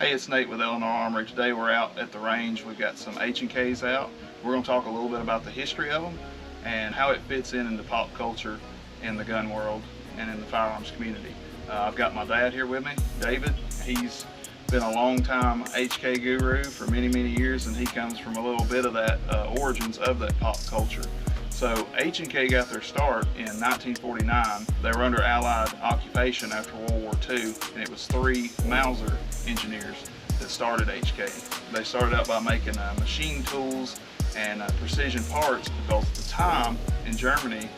Hey, it's Nate with Eleanor Armory. Today we're out at the range. We've got some H&Ks out. We're going to talk a little bit about the history of them and how it fits into pop culture in the gun world and in the firearms community. I've got my dad here with me, David. He's been a long time HK guru for many, many years, and he comes from a little bit of that origins of that pop culture. So H&K got their start in 1949. They were under Allied occupation after World War II, and it was 3 Mauser engineers that started HK. They started out by making machine tools and precision parts, because at the time in Germany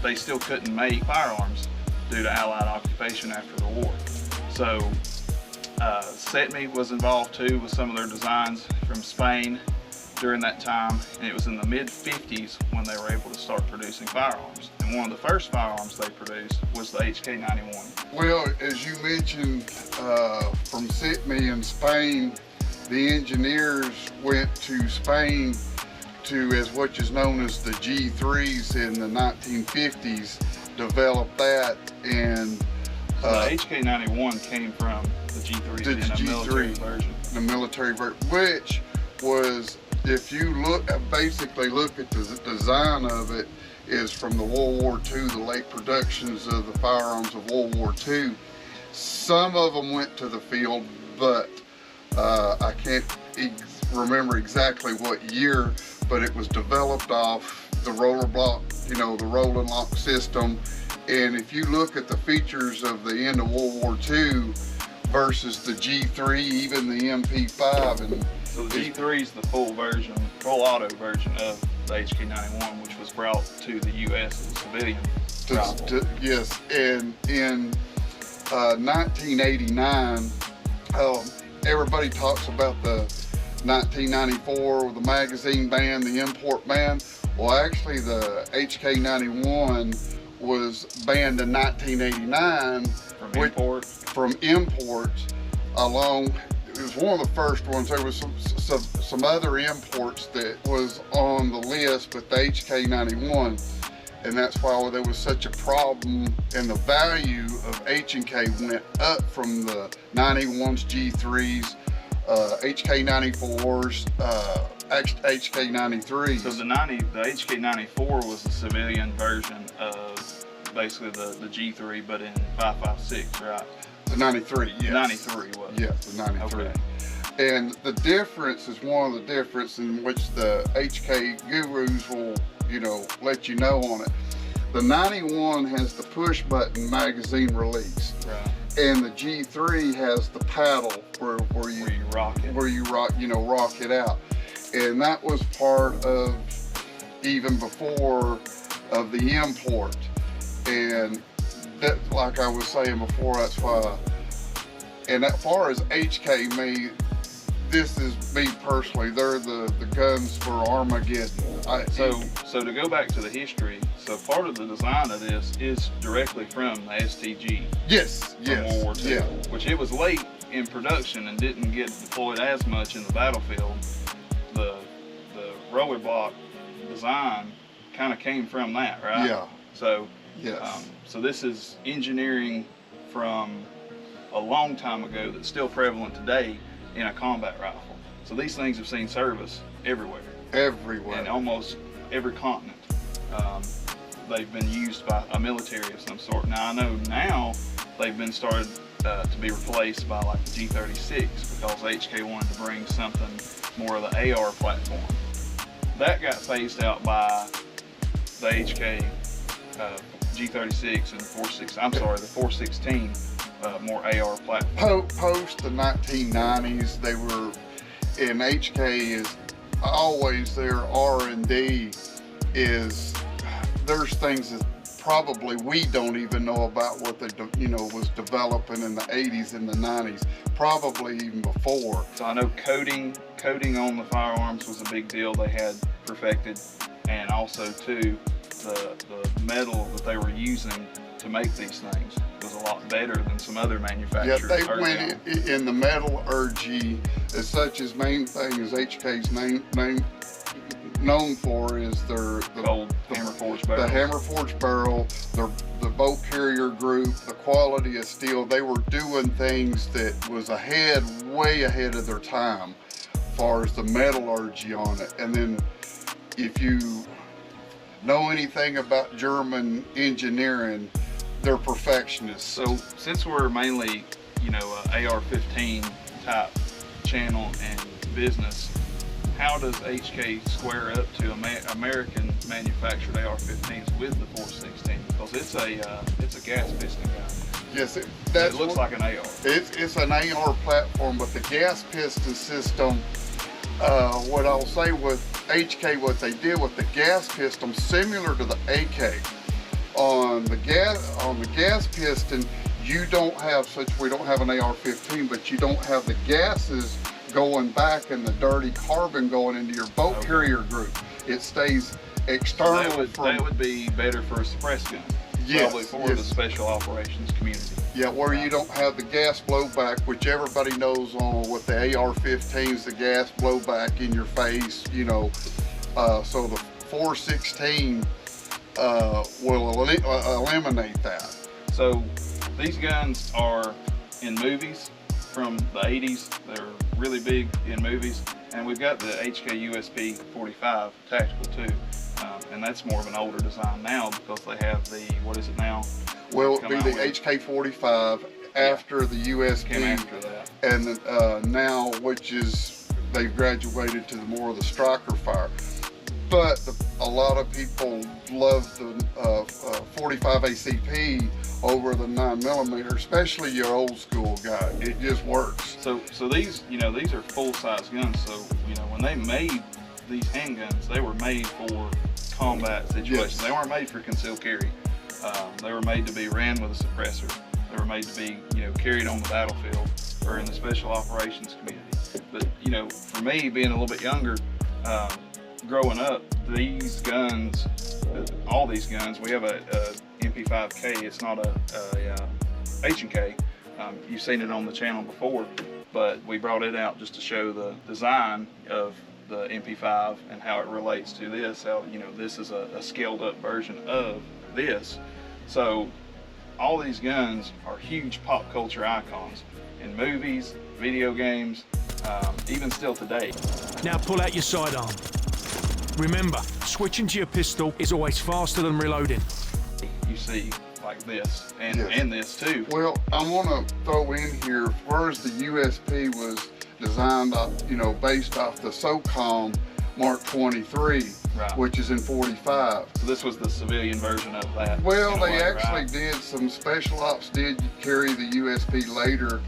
they still couldn't make firearms due to Allied occupation after the war. So Setme was involved too with some of their designs from Spain during that time, and it was in the mid-50s when they were able to start producing firearms. And one of the first firearms they produced was the HK91. Well, as you mentioned, from Setme in Spain, the engineers went to Spain to, as what is known as the G3s in the 1950s, developed that, and so the HK91 came from the G3s in a military version. The military version, which was, if you basically look at the design of it, is from the World War II, the late productions of the firearms of World War II. Some of them went to the field, but I can't remember exactly what year, but it was developed off the roller block, the rolling lock system. And if you look at the features of the end of World War II versus the G3, even the MP5, and so the G3 is the full auto version of the HK91, which was brought to the U.S. as a civilian rifle. Yes, and in 1989, everybody talks about the 1994, the magazine ban, the import ban. Well, actually the HK91 was banned in 1989 from imports along. It was one of the first ones. There was some other imports that was on the list, but the HK91, and that's why there was such a problem, and the value of H&K went up from the 91s, G3s, HK94s, HK93s. So the HK94 was the civilian version of basically the G3, but in 5.56, right? The 93, yes. 93 was. Yes, the 93. Okay. And the difference is one of the difference in which the HK gurus will, let you know on it. The 91 has the push button magazine release. Right. And the G3 has the paddle where you rock it. Where you rock it out. And that was part of, even before of the import. And that, like I was saying before, that's why. And as far as HK, this is me personally, they're the guns for Armageddon. So to go back to the history, so part of the design of this is directly from the STG. Yes, from World War II, yeah. Which it was late in production and didn't get deployed as much in the battlefield. The roller block design kind of came from that, right? Yeah. So yes. So this is engineering from a long time ago that's still prevalent today in a combat rifle. So these things have seen service everywhere. Everywhere. In almost every continent. They've been used by a military of some sort. Now I know now they've been started to be replaced by like the G36, because HK wanted to bring something more of the AR platform. That got phased out by the HK G36 and the 416 more AR platform. Post the 1990s, they were, and HK is always their R&D is, there's things that probably we don't even know about what they was developing in the 80s and the 90s, probably even before. So I know coating on the firearms was a big deal they had perfected, and also too the metal that they were using to make these things was a lot better than some other manufacturers. Yeah, they went in the metallurgy as such. As main thing is HK's known for is the hammer forged barrel. The hammer forged barrel, the boat carrier group, the quality of steel. They were doing things that was way ahead of their time, as far as the metallurgy on it. And then, if you know anything about German engineering, they're perfectionists. So since we're mainly, AR-15 type channel and business, how does HK square up to American manufactured AR-15s with the 416? Because it's a gas piston gun. Yes, it looks like an AR. It's an AR platform, but the gas piston system. What I'll say with HK, what they did with the gas piston, similar to the AK. On the gas piston, we don't have an AR-15, but you don't have the gases going back and the dirty carbon going into your boat carrier group. It stays external. That would be better for a suppressed gun. Yes, probably for the special operations community. Yeah, where you don't have the gas blowback, which everybody knows on with the AR-15s, the gas blowback in your face, so the 416 will eliminate that. So these guns are in movies from the 80s. They're really big in movies. And we've got the HK USP 45 tactical too. And that's more of an older design now because they have the, what is it now? Well, it'd be the HK 45 after the USP. Came after that. And now, which is, they've graduated to more of the striker fire. But a lot of people love the 45 ACP over the 9mm, especially your old school guy. It just works. So these, these are full-size guns. So, when they made these handguns, they were made for combat situations. Yes. They weren't made for concealed carry. They were made to be ran with a suppressor. They were made to be, carried on the battlefield or in the special operations community. But, for me, being a little bit younger, growing up, these guns, all these guns, we have a MP5K. It's not a H&K. You've seen it on the channel before, but we brought it out just to show the design of the MP5 and how it relates to this. How, this is a scaled up version of this. So all these guns are huge pop culture icons in movies, video games, even still today. Now pull out your sidearm. Remember, switching to your pistol is always faster than reloading. You see like this and, Yes. and this too. Well, I want to throw in here, whereas the USP was designed, based off the SOCOM Mark 23, Right. which is in 45. So this was the civilian version of that. Well, in a they way, actually right? did, some special ops did carry the USP later,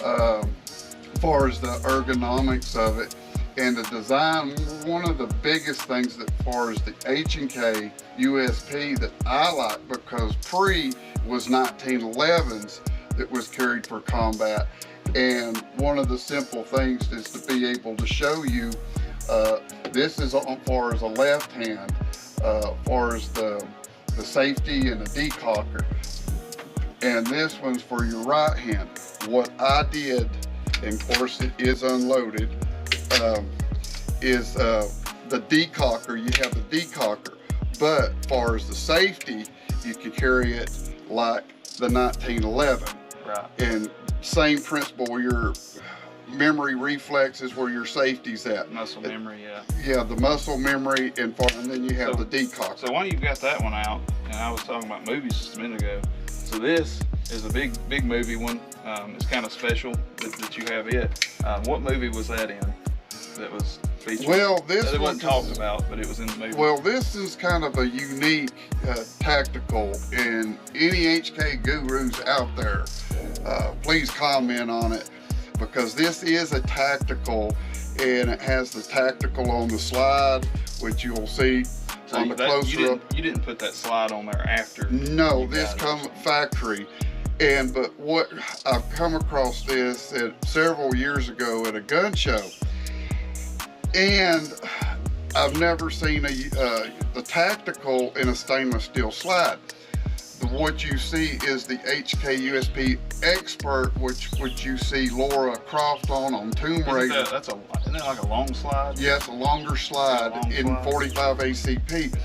as far as the ergonomics of it. And the design, one of the biggest things that far as the H&K USP that I like, because pre was 1911s that was carried for combat. And one of the simple things is to be able to show you, this is on far as a left hand, far as the safety and the decocker. And this one's for your right hand. What I did, and of course it is unloaded, is the decocker. You have the decocker, but as far as the safety, you can carry it like the 1911. Right. And same principle, where your memory reflexes, where your safety's at. Muscle memory, yeah. Yeah, the muscle memory, and then you have the decocker. So while you've got that one out, and I was talking about movies just a minute ago, so this is a big movie one. It's kind of special that you have it. What movie was that in? That was featured? Well, this it one wasn't talked about, but it was in the movie. Well, this is kind of a unique tactical, and any HK gurus out there, please comment on it, because this is a tactical, and it has the tactical on the slide, which you'll see on the closer up. You didn't put that slide on there after? No, this comes factory. But what I've come across this several years ago at a gun show, and I've never seen the tactical in a stainless steel slide. what you see is the HKUSP expert, which you see Laura Croft on Tomb Raider. Isn't that like a long slide? Yes, a longer slide in 45 ACP.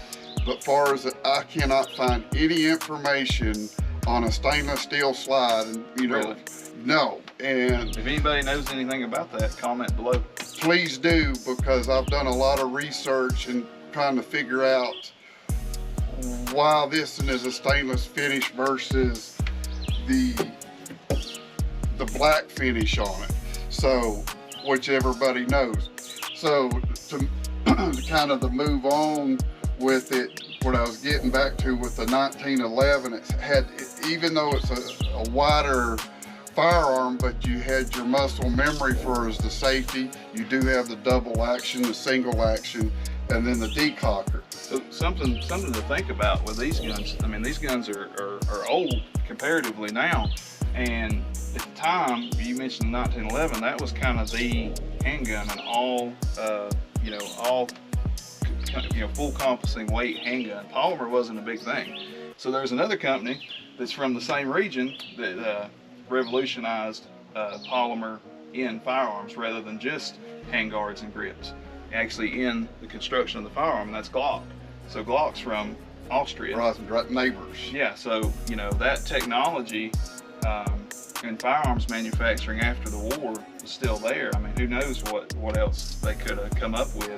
But far as I cannot find any information on a stainless steel slide, and Really? No. And If anybody knows anything about that, comment below. please do, because I've done a lot of research and trying to figure out why this one is a stainless finish versus the black finish on it. So, which everybody knows. So to kind of move on with it, what I was getting back to with the 1911, it had, even though it's a wider firearm, but you had your muscle memory for as the safety. You do have the double action, the single action, and then the decocker. So something to think about with these guns. I mean, these guns are old comparatively now, and at the time you mentioned 1911, that was kind of the handgun, and all full compassing weight handgun. Polymer wasn't a big thing. So there's another company that's from the same region that revolutionized polymer in firearms rather than just handguards and grips. Actually in the construction of the firearm, and that's Glock. So Glock's from Austria. Right, neighbors. Yeah, so that technology in firearms manufacturing after the war was still there. I mean, who knows what else they could have come up with,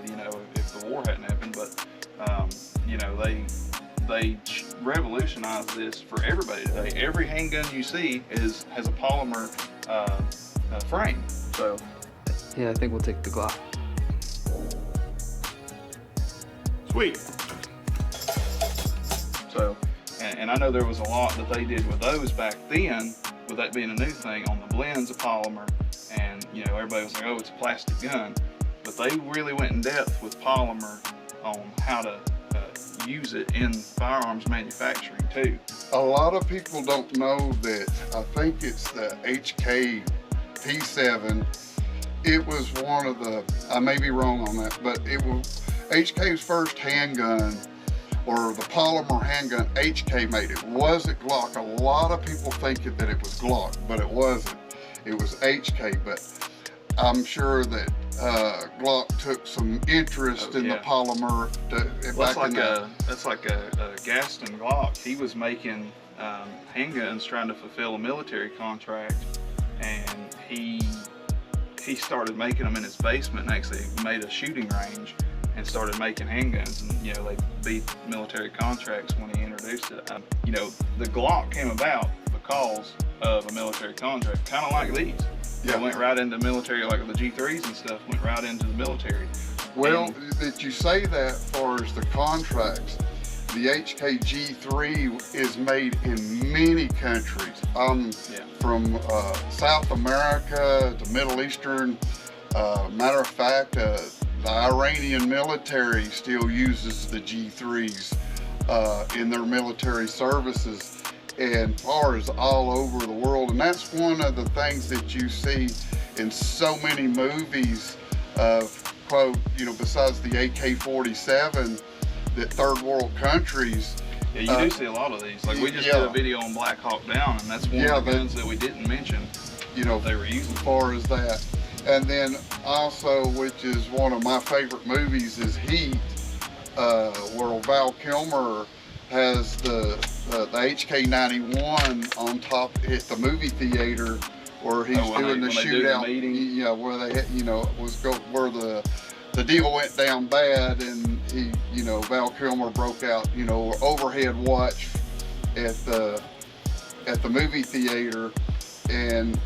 if the war hadn't happened. But they revolutionized this for everybody today. Every handgun you see has a polymer frame. So Yeah, I think we'll take the Glock. Sweet. So, and I know there was a lot that they did with those back then, with that being a new thing, on the blends of polymer, and everybody was like, oh, it's a plastic gun, but they really went in depth with polymer on how to use it in firearms manufacturing too. A lot of people don't know that. I think it's the HK P7. It was one of the, I may be wrong on that, but it was HK's first handgun, or the polymer handgun HK made. It wasn't Glock. A lot of people think that it was Glock, but it wasn't. It was HK, but I'm sure that Glock took some interest in the polymer. That's like a Gaston Glock. He was making handguns trying to fulfill a military contract, and he started making them in his basement, and actually made a shooting range and started making handguns, and they beat military contracts when he introduced it. The Glock came about because of a military contract, kind of like these. It went right into military, like the G3s and stuff, went right into the military. Well, that you say that, as far as the contracts, the HK G3 is made in many countries. From South America to Middle Eastern. Matter of fact, the Iranian military still uses the G3s in their military services, and far as all over the world. And that's one of the things that you see in so many movies of, quote, besides the AK-47, that third world countries. Yeah, you do see a lot of these. Like we just did a video on Black Hawk Down, and that's one of the guns that we didn't mention. They were using. As far as that. And then also, which is one of my favorite movies, is Heat, where Val Kilmer has the HK91 on top at the movie theater, where he's doing the shootout. Where they where the deal went down bad, and he, Val Kilmer broke out, overhead watch at the movie theater, and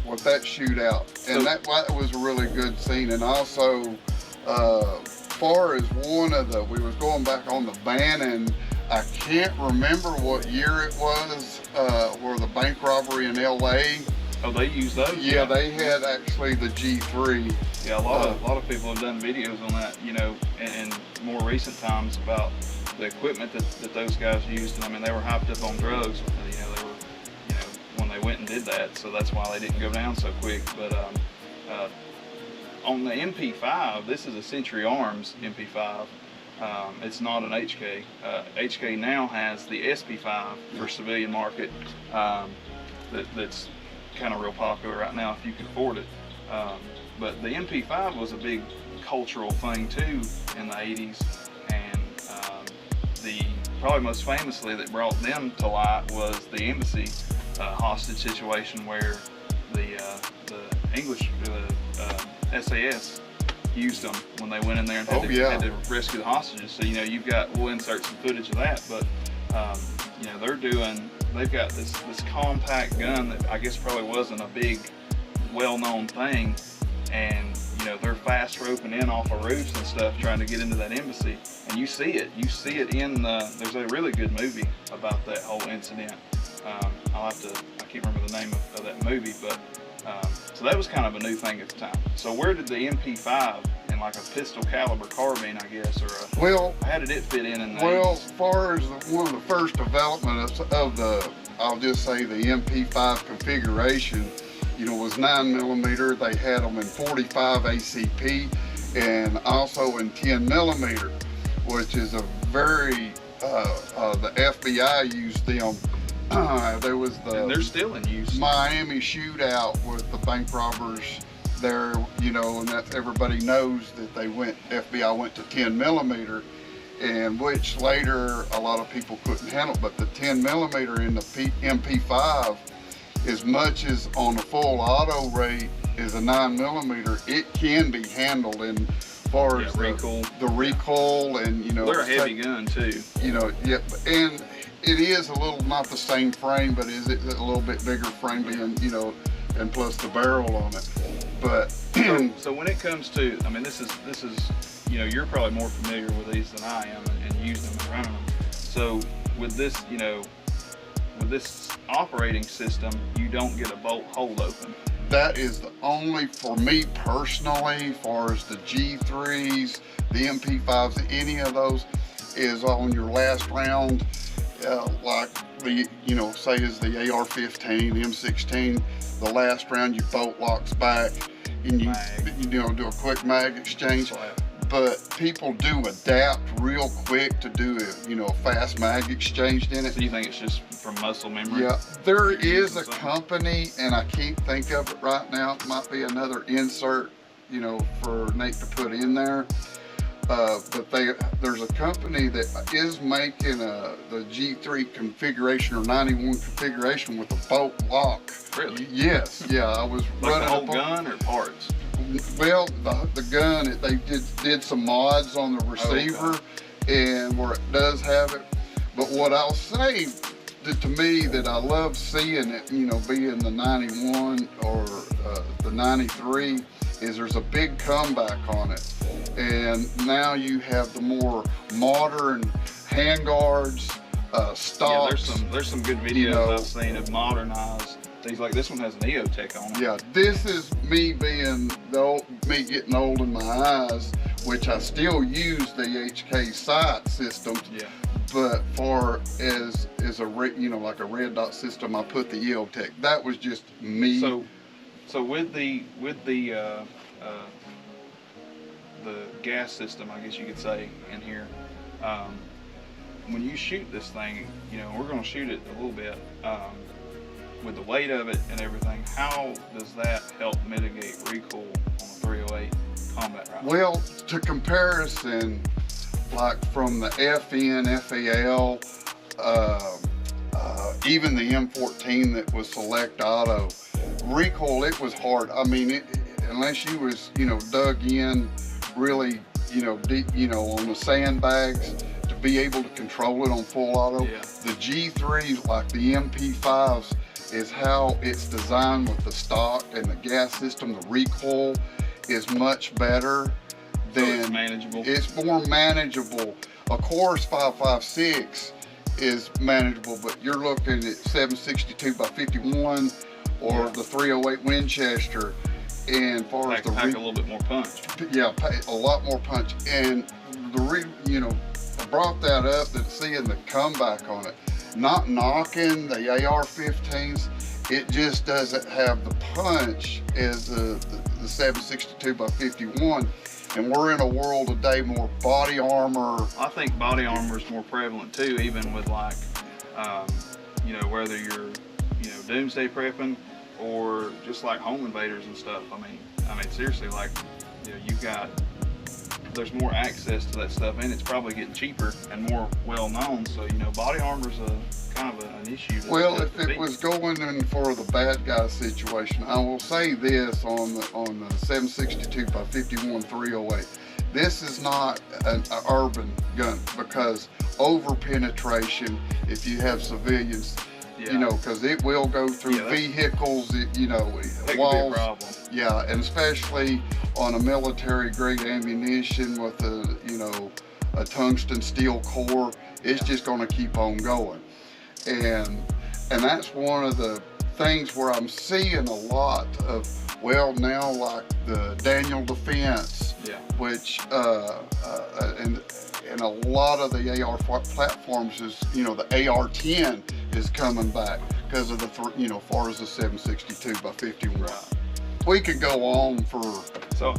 with that shootout, and that was a really good scene. And also, far as we was going back on the Bannon, I can't remember what year it was, where the bank robbery in LA. Oh, they used those? Yeah, they had actually the G3. Yeah, a lot of people have done videos on that, in more recent times about the equipment that those guys used. And I mean, they were hyped up on drugs. They were, when they went and did that, so that's why they didn't go down so quick. But on the MP5, this is a Century Arms MP5. It's not an HK. HK now has the SP5 for civilian market. That's kind of real popular right now if you can afford it. But the MP5 was a big cultural thing too in the 80s, and the probably most famously that brought them to light was the embassy hostage situation where the English, SAS used them when they went in there and had to rescue the hostages. So we'll insert some footage of that, but they've got this compact gun that I guess probably wasn't a big well-known thing, and they're fast roping in off of roofs and stuff trying to get into that embassy, and you see it in there's a really good movie about that whole incident. I can't remember the name of that movie, but so that was kind of a new thing at the time. So where did the MP5 and like a pistol caliber carbine, I guess, how did it fit in the 80s? As far as one of the first developments of I'll just say the MP5 configuration, was 9mm. They had them in 45 ACP and also in 10mm, which is a very, the FBI used them. There was and they're still in use. Miami shootout with the bank robbers there, and that everybody knows that FBI went to 10mm, and which later a lot of people couldn't handle. But the 10mm in the MP5, as much as on the full auto rate is a 9mm, it can be handled in far as the recoil, and they're a heavy gun too. And it is a little not the same frame, but is it a little bit bigger frame being, and plus the barrel on it. But so when it comes to, this is you're probably more familiar with these than I am and use them and running them. So with this, with this operating system, you don't get a bolt hold open. That is the only, for me personally, as far as the G3s, the MP5s, any of those, is on your last round, like the, say is the AR-15, M16, the last round you bolt locks back and you do a quick mag exchange. But people do adapt real quick to do a fast mag exchange in it. So you think it's just from muscle memory? Yeah, there is a company, and I can't think of it right now. It might be another insert, for Nate to put in there. But there's a company that is making the G3 configuration or 91 configuration with a bolt lock. Really? Yes. Yeah, I was like running the whole gun or parts? Well, the gun, they did some mods on the receiver, and where it does have it. But what I'll say to me that I love seeing it, being the 91 or the 93, is there's a big comeback on it. And now you have the more modern handguards, stocks. Yeah, there's some good videos I've seen of modernized. Things like this one has an EOTech on it. Yeah, this is me getting old in my eyes, which I still use the HK sight system. Yeah. But for as a like a red dot system, I put the EOTech. That was just me. So with the gas system, I guess you could say, in here, when you shoot this thing, we're going to shoot it a little bit, with the weight of it and everything, how does that help mitigate recoil on a 308 combat rifle? Well, to comparison, like from the FN, FAL, even the M14 that was select auto, recoil, it was hard. Unless you was, dug in really, deep, on the sandbags to be able to control it on full auto. Yeah. The G3s, like the MP5s, is how it's designed with the stock and the gas system. The recoil is much better than, so it's manageable. It's more manageable. Of course, 5.56 is manageable, but you're looking at 762 by 51 or the 308 Winchester. And as far as the pack a little bit more punch. Yeah, a lot more punch. And I brought that up, that seeing the comeback on it. Not knocking the AR-15s, it just doesn't have the punch as the 762 by 51. And we're in a world today more body armor. I think body armor is more prevalent too, even with like, you know, whether you're, you know, doomsday prepping or just like home invaders and stuff. I mean, seriously, like, you know, you've got, there's more access to that stuff, and it's probably getting cheaper and more well known. So, you know, body armor's a kind of an issue. Well, if it was going in for the bad guy situation, I will say this on the 762 by 51 308. This is not an urban gun, because over penetration, if you have civilians, you know, because it will go through vehicles, you know, walls. Be a problem. Yeah, and especially on a military grade ammunition with a, you know, a tungsten steel core, it's just going to keep on going. And that's one of the things where I'm seeing a lot of, well, now like the Daniel Defense, which and a lot of the AR platforms is, you know, the AR-10 is coming back because of the, you know, far as the 762 by 51. Right. We could go on for. So,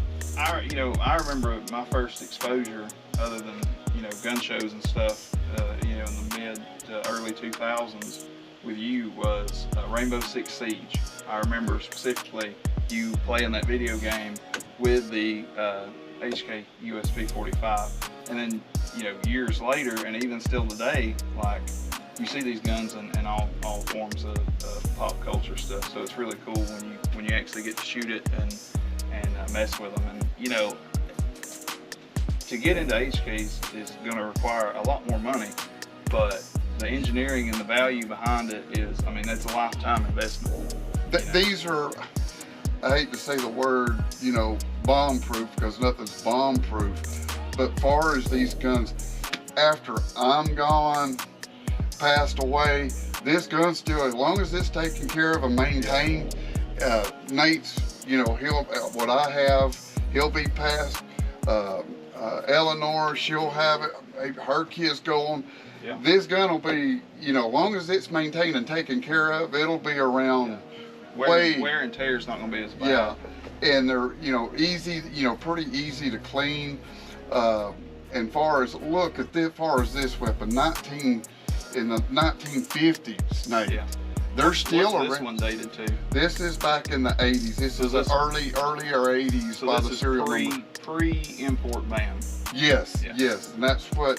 you know, I remember my first exposure, other than, you know, gun shows and stuff, you know, in the mid to early 2000s with you was Rainbow Six Siege. I remember specifically you playing that video game with the HK USP 45, and then, you know, years later, and even still today, like, you see these guns in all forms of pop culture stuff. So it's really cool when you actually get to shoot it and mess with them. And, you know, to get into HKs is going to require a lot more money, but the engineering and the value behind it is, I mean, that's a lifetime investment. These are, I hate to say the word, you know, bomb-proof, because nothing's bomb-proof, but far as these guns, after I'm gone, passed away, this gun still, as long as it's taken care of and maintained, Nate's, you know, what I have, he'll be passed. Eleanor, she'll have it, her kids go on. Yeah. This gun will be, you know, as long as it's maintained and taken care of, it'll be around. Wear and tear is not going to be as bad. Yeah, and they're, you know, easy, you know, pretty easy to clean. And far as, look at this, far as this weapon, in the 1950s, Nate. Yeah. They're still around. What's this one dated to? This is back in the 80s. This is the earlier 80s, so by the serial number. Pre-import ban. Yes, yes, and that's what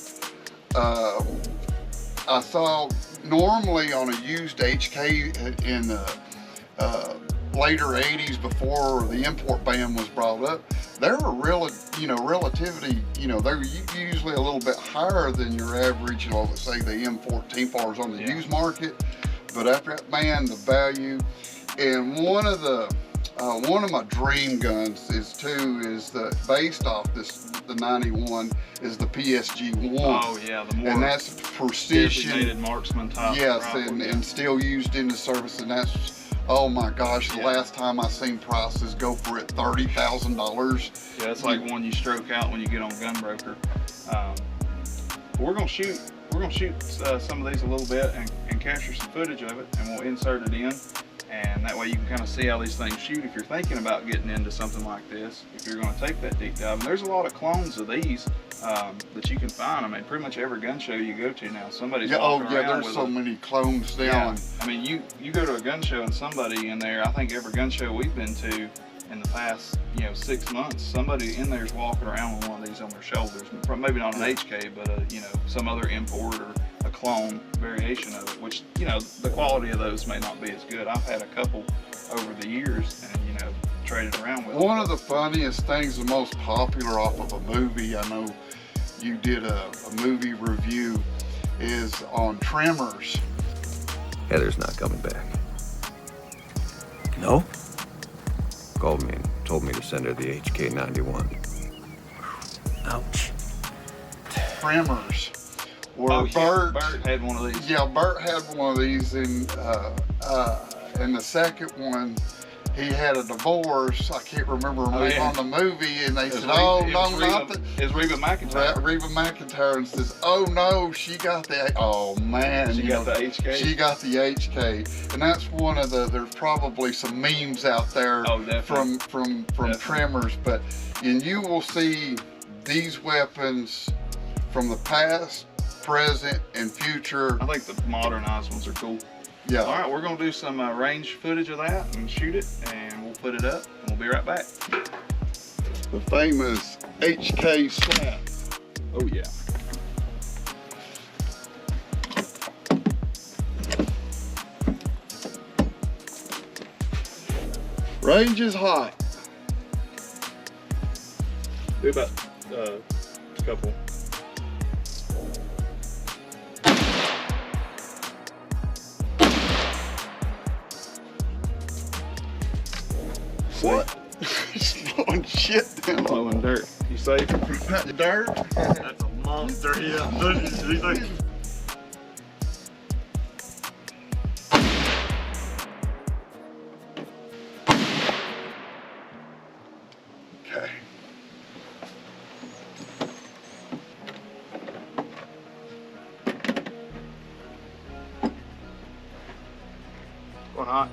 I saw normally on a used HK in the later 80s, before the import ban was brought up. They were really, you know, relativity, you know, they're usually a little bit higher than your average, you know, let's say the M14 fars on the used market. But after that, man, the value. And one of my dream guns is based off the 91 is the PSG-1. Oh yeah, the more, and that's precision, designated marksman type. Yes, and still used in the service, and that's, oh my gosh, the last time I seen prices go for it $30,000. Yeah, it's like one you stroke out when you get on Gunbroker. We're gonna shoot some of these a little bit and capture some footage of it, and we'll insert it in, and that way you can kind of see how these things shoot if you're thinking about getting into something like this, if you're going to take that deep dive. And there's a lot of clones of these that you can find. I mean, pretty much every gun show you go to now, somebody's walking around there's so many clones now. Yeah. I mean, you go to a gun show and somebody in there, I think every gun show we've been to in the past, you know, 6 months, somebody in there is walking around with one of these on their shoulders. Maybe not an HK, but you know, some other import or a clone variation of it, which, you know, the quality of those may not be as good. I've had a couple over the years and, you know, traded around with one of the funniest things, the most popular off of a movie, I know you did a movie review, is on trimmers. Heather's not coming back. No? Called me and told me to send her the HK91. Ouch. Trimmers. Bert had one of these. Yeah, Bert had one of these, and the second one he had a divorce. I can't remember Oh, yeah. on the movie, and they said, It was Reba McEntire. Reba McEntire, and says, "Oh no, she got the man, She got the HK. She got the HK," and that's one of the. There's probably some memes out there from trimmers, and you will see these weapons from the past, present, and future. I think the modernized ones are cool. Yeah. All right, we're gonna do some range footage of that and shoot it, and we'll put it up, and we'll be right back. The famous HK slap. Oh yeah. Range is hot. Do about a couple. What? He's blowing shit down. Blowing dirt. You safe? Dirt? That's a monster, yeah. Okay. Going hot.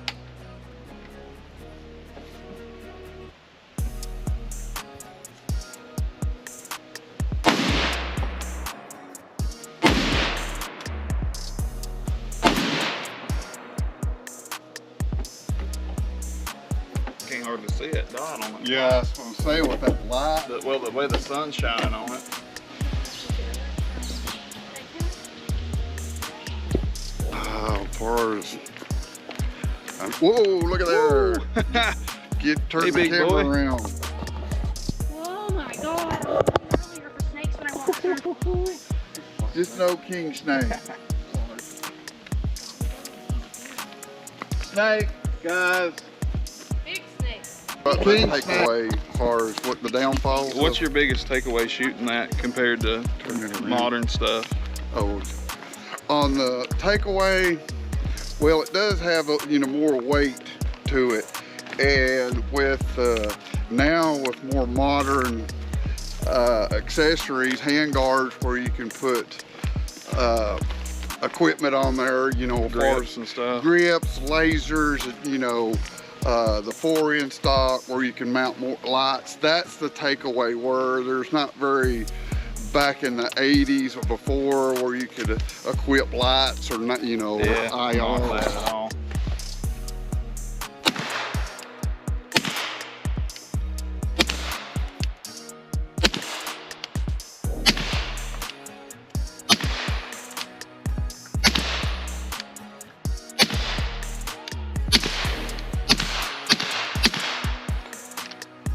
Can't hardly see it dot on it. Yeah, that's what I'm saying with that light. Well, the way the sun's shining on it. Oh, pars. Whoa, look at there. Turn Hey, the big camera boy. around. Oh my god, I was earlier for snakes when I walked through. Just no king snake. Snake, guys. Big snakes. But the takeaway as far as what the downfall. What's your biggest takeaway shooting that compared to modern stuff? Oh, on the takeaway, well, it does have more weight to it, and with now with more modern accessories, hand guards where you can put equipment on there, Grips and stuff. grips, lasers, the 4-in stock where you can mount more lights. That's the takeaway, where there's not very back in the 80s or before where you could equip lights or not, Yeah, not IR. bad at all.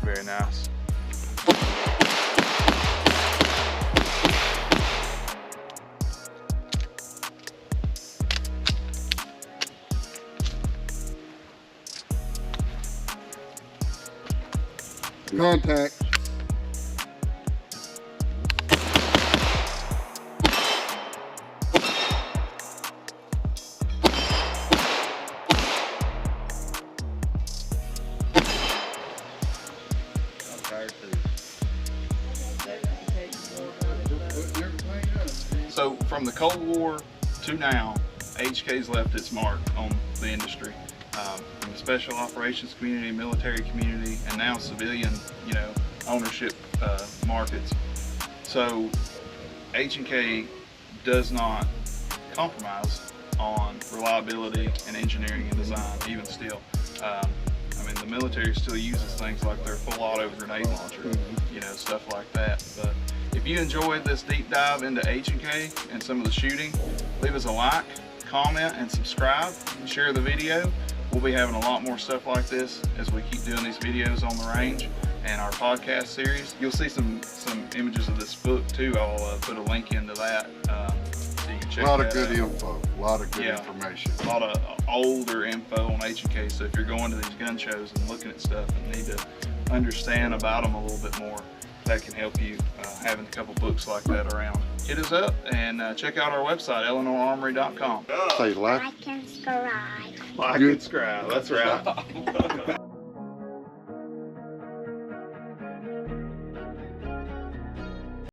Very nice. Contact. So from the Cold War to now, HK's left its mark on the industry. From the special operations community, military community, and now civilian, ownership markets. So H&K does not compromise on reliability and engineering and design, even still. The military still uses things like their full auto grenade launcher, stuff like that. But if you enjoyed this deep dive into H&K and some of the shooting, leave us a like, comment, and subscribe, and share the video. We'll be having a lot more stuff like this as we keep doing these videos on the range and our podcast series. You'll see some images of this book too. I'll put a link into that so you can check A lot that of good out. info, a lot of good information. A lot of older info on H&K, so if you're going to these gun shows and looking at stuff and need to understand about them a little bit more, that can help you having a couple books like that around. Hit us up and check out our website, eleanorarmory.com. Say like. Like and subscribe. Like and subscribe, that's right.